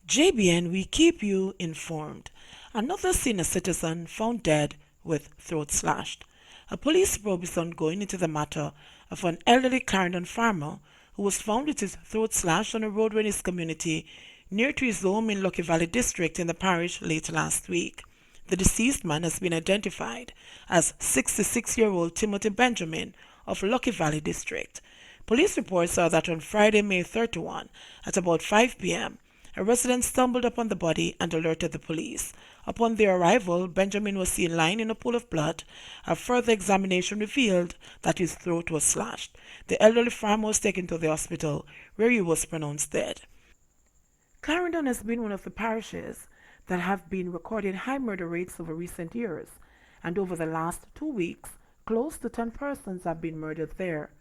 JBN, we keep you informed. Another senior citizen found dead with throat slashed. A police probe is ongoing into the matter of an elderly Clarendon farmer who was found with his throat slashed on a roadway in his community near to his home in Lucky Valley District in the parish late last week. The deceased man has been identified as 66-year-old Timothy Benjamin of Lucky Valley District. Police reports are that on Friday, May 31, at about 5 p.m., a resident stumbled upon the body and alerted the police. Upon their arrival, Benjamin was seen lying in a pool of blood. A further examination revealed that his throat was slashed. The elderly farmer was taken to the hospital, where he was pronounced dead. Clarendon has been one of the parishes that have been recording high murder rates over recent years, and over the last 2 weeks, close to 10 persons have been murdered there.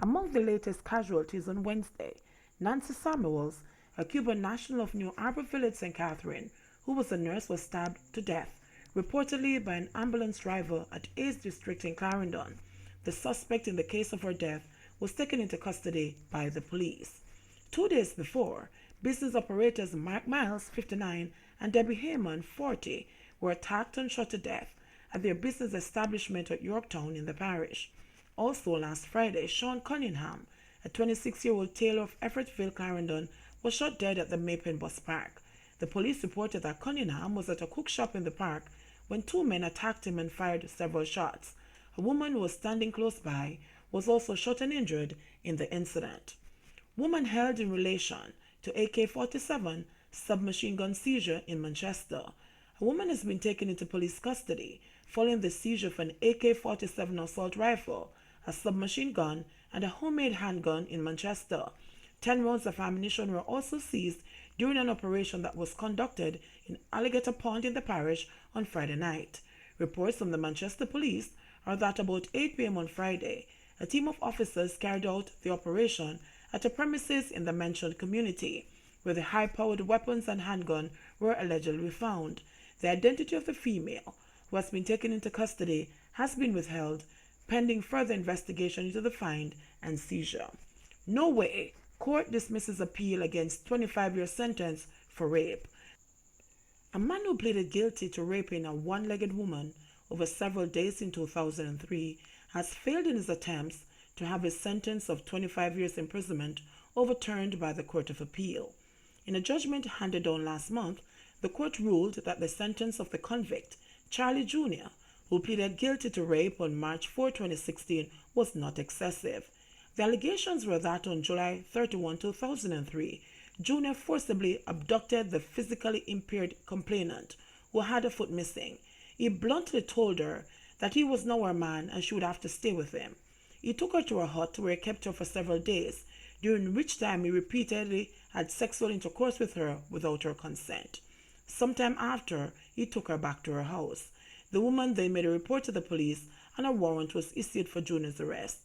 Among the latest casualties on Wednesday, Nancy Samuels, a Cuban national of New Arbor Village, St. Catherine, who was a nurse, was stabbed to death, reportedly by an ambulance driver at Ace District in Clarendon. The suspect in the case of her death was taken into custody by the police. 2 days before, business operators Mark Miles, 59, and Debbie Heyman, 40, were attacked and shot to death at their business establishment at Yorktown in the parish. Also last Friday, Sean Cunningham, a 26-year-old tailor of Effortville, Clarendon, was shot dead at the Mapen Bus Park. The police reported that Cunningham was at a cook shop in the park when 2 men attacked him and fired several shots. A woman who was standing close by was also shot and injured in the incident. Woman held in relation to AK-47 submachine gun seizure in Manchester. A woman has been taken into police custody following the seizure of an AK-47 assault rifle, a submachine gun, and a homemade handgun in Manchester. 10 rounds of ammunition were also seized during an operation that was conducted in Alligator Pond in the parish on Friday night. Reports from the Manchester police are that about 8 p.m. on Friday, a team of officers carried out the operation at a premises in the mentioned community, where the high-powered weapons and handgun were allegedly found. The identity of the female, who has been taken into custody, has been withheld, pending further investigation into the find and seizure. Norway, court dismisses appeal against 25-year sentence for rape. A man who pleaded guilty to raping a one-legged woman over several days in 2003 has failed in his attempts to have his sentence of 25 years imprisonment overturned by the Court of Appeal. In a judgment handed down last month, the court ruled that the sentence of the convict, Charlie Jr., who pleaded guilty to rape on March 4, 2016, was not excessive. The allegations were that on July 31, 2003, Jr. forcibly abducted the physically impaired complainant, who had a foot missing. He bluntly told her that he was now her man and she would have to stay with him. He took her to a hut where he kept her for several days, during which time he repeatedly had sexual intercourse with her without her consent. Sometime after, he took her back to her house. The woman then made a report to the police and a warrant was issued for Jr.'s arrest.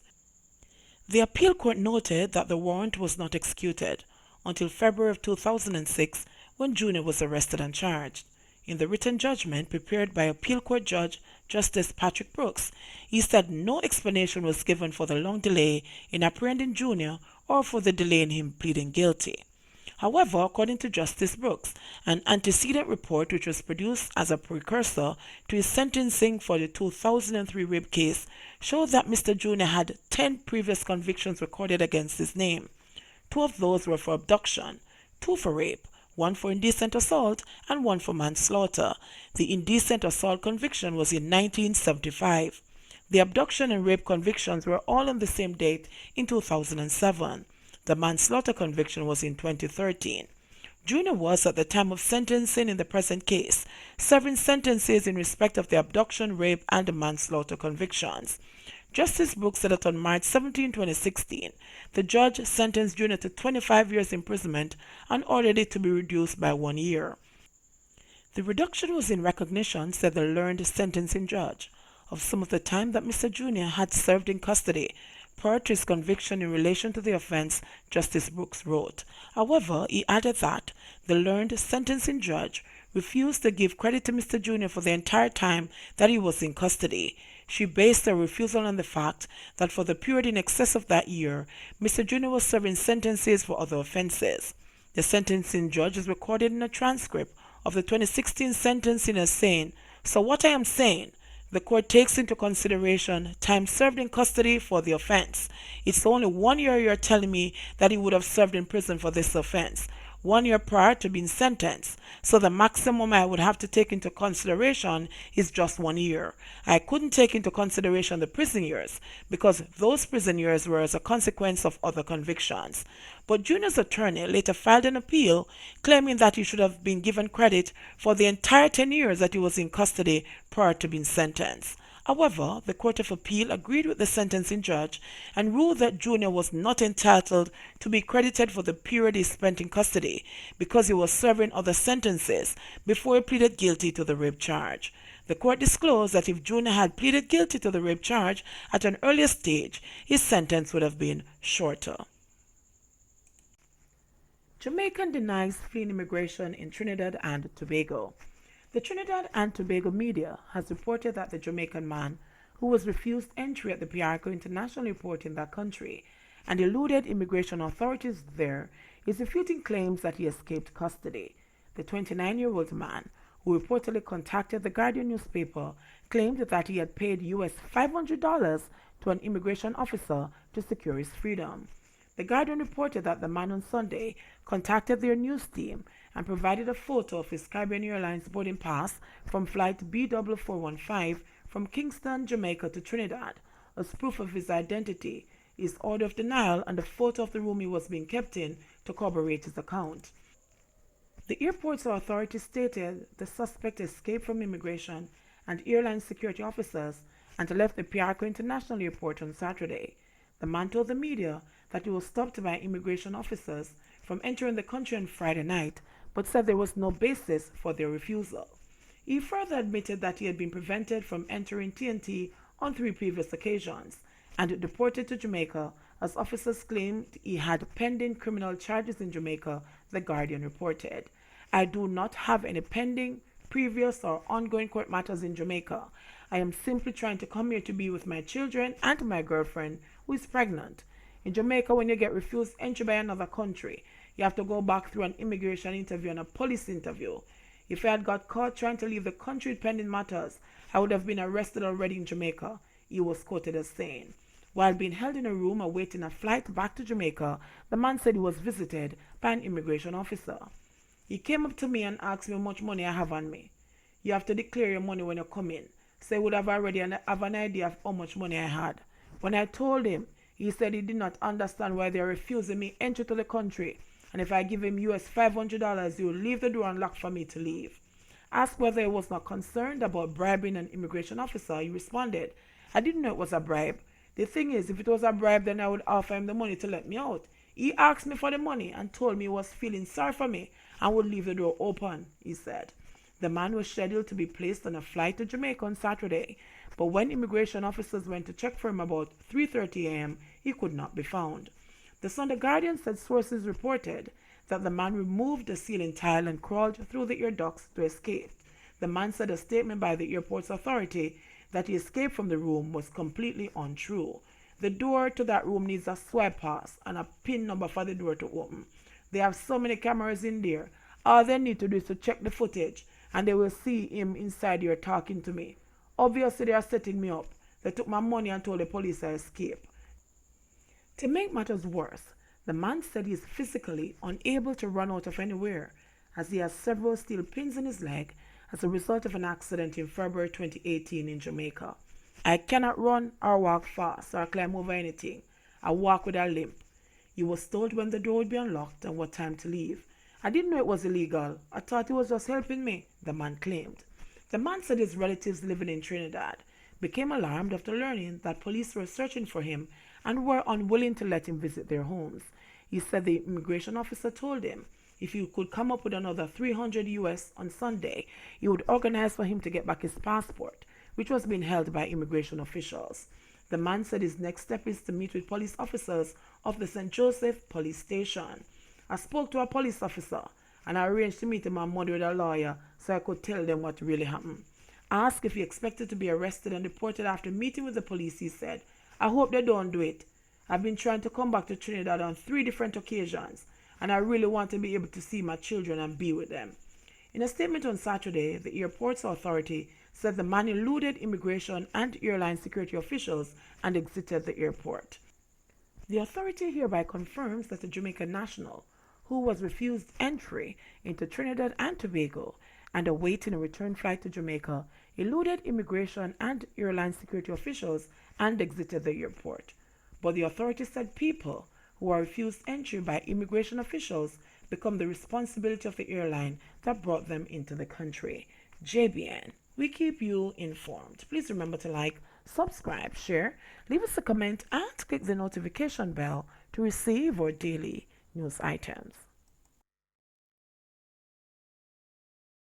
The appeal court noted that the warrant was not executed until February of 2006, when Jr. was arrested and charged. In the written judgment prepared by appeal court judge Justice Patrick Brooks, he said no explanation was given for the long delay in apprehending Jr. or for the delay in him pleading guilty. However, according to Justice Brooks, an antecedent report which was produced as a precursor to his sentencing for the 2003 rape case showed that Mr. Jr. had 10 previous convictions recorded against his name. 2 of those were for abduction, 2 for rape, 1 for indecent assault, and 1 for manslaughter. The indecent assault conviction was in 1975. The abduction and rape convictions were all on the same date in 2007. The manslaughter conviction was in 2013. Jr. was, at the time of sentencing in the present case, serving sentences in respect of the abduction, rape, and the manslaughter convictions. Justice Brooks said that on March 17, 2016, the judge sentenced Jr. to 25 years imprisonment and ordered it to be reduced by 1 year. The reduction was in recognition, said the learned sentencing judge, of some of the time that Mr. Jr. had served in custody prior to his conviction in relation to the offense, Justice Brooks wrote. However, he added that the learned sentencing judge refused to give credit to Mr. Jr. for the entire time that he was in custody. She based her refusal on the fact that for the period in excess of that year, Mr. Jr. was serving sentences for other offenses. The sentencing judge is recorded in a transcript of the 2016 sentencing as saying, "So what I am saying, the court takes into consideration time served in custody for the offense. It's only 1 year you're telling me that he would have served in prison for this offense. 1 year prior to being sentenced. So the maximum I would have to take into consideration is just 1 year. I couldn't take into consideration the prison years because those prison years were as a consequence of other convictions." But Junior's attorney later filed an appeal claiming that he should have been given credit for the entire 10 years that he was in custody prior to being sentenced. However, the Court of Appeal agreed with the sentencing judge and ruled that Junior was not entitled to be credited for the period he spent in custody because he was serving other sentences before he pleaded guilty to the rape charge. The court disclosed that if Junior had pleaded guilty to the rape charge at an earlier stage, his sentence would have been shorter. Jamaican denies fleeing immigration in Trinidad and Tobago. The Trinidad and Tobago media has reported that the Jamaican man who was refused entry at the Piarco International Airport in that country and eluded immigration authorities there is refuting claims that he escaped custody. The 29-year-old man, who reportedly contacted the Guardian newspaper, claimed that he had paid US $500 to an immigration officer to secure his freedom. The Guardian reported that the man on Sunday contacted their news team and provided a photo of his Caribbean Airlines boarding pass from flight BW415 from Kingston, Jamaica to Trinidad as proof of his identity, his order of denial, and a photo of the room he was being kept in to corroborate his account. The airport's authorities stated the suspect escaped from immigration and airline security officers and left the Piarco International Airport on Saturday. The man told the media that he was stopped by immigration officers from entering the country on Friday night, but said there was no basis for their refusal. He further admitted that he had been prevented from entering TNT on 3 previous occasions and deported to Jamaica as officers claimed he had pending criminal charges in Jamaica, the Guardian reported. "I do not have any pending, previous, or ongoing court matters in Jamaica. I am simply trying to come here to be with my children and my girlfriend, who is pregnant. In Jamaica, when you get refused entry by another country, you have to go back through an immigration interview and a police interview. If I had got caught trying to leave the country with pending matters, I would have been arrested already in Jamaica," he was quoted as saying. While being held in a room awaiting a flight back to Jamaica, the man said he was visited by an immigration officer. "He came up to me and asked me how much money I have on me. You have to declare your money when you come in, so he would have already have an idea of how much money I had. When I told him, he said he did not understand why they are refusing me entry to the country, and if I give him US $500, he will leave the door unlocked for me to leave." Asked whether he was not concerned about bribing an immigration officer, he responded, "I didn't know it was a bribe. The thing is, if it was a bribe, then I would offer him the money to let me out. He asked me for the money and told me he was feeling sorry for me and would leave the door open," he said. The man was scheduled to be placed on a flight to Jamaica on Saturday, but when immigration officers went to check for him about 3:30 a.m., he could not be found. The Sunday Guardian said sources reported that the man removed the ceiling tile and crawled through the air ducts to escape. The man said a statement by the airport's authority that he escaped from the room was completely untrue. The door to that room needs a swipe pass and a PIN number for the door to open. They have so many cameras in there. All they need to do is to check the footage and they will see him inside here talking to me. Obviously they are setting me up. They took my money and told the police I escaped. To make matters worse, the man said he is physically unable to run out of anywhere as he has several steel pins in his leg as a result of an accident in February 2018 in Jamaica. "I cannot run or walk fast or climb over anything. I walk with a limp." He was told when the door would be unlocked and what time to leave. "I didn't know it was illegal. I thought he was just helping me," the man claimed. The man said his relatives living in Trinidad became alarmed after learning that police were searching for him and were unwilling to let him visit their homes. He said the immigration officer told him if he could come up with another 300 US on Sunday, he would organize for him to get back his passport, which was being held by immigration officials. The man said his next step is to meet with police officers of the St. Joseph police station. "I spoke to a police officer and I arranged to meet him on Monday with a lawyer so I could tell them what really happened." Asked if he expected to be arrested and deported after meeting with the police, he said, "I hope they don't do it. I've been trying to come back to Trinidad on 3 different occasions. and I really want to be able to see my children and be with them. In a statement on Saturday, the airport's authority said the man eluded immigration and airline security officials and exited the airport. The authority hereby confirms that a Jamaican national who was refused entry into Trinidad and Tobago and awaiting a return flight to Jamaica eluded immigration and airline security officials and exited the airport. But the authority said people who are refused entry by immigration officials become the responsibility of the airline that brought them into the country. JBN, we keep you informed. Please remember to like, subscribe, share, leave us a comment, and click the notification bell to receive our daily news items.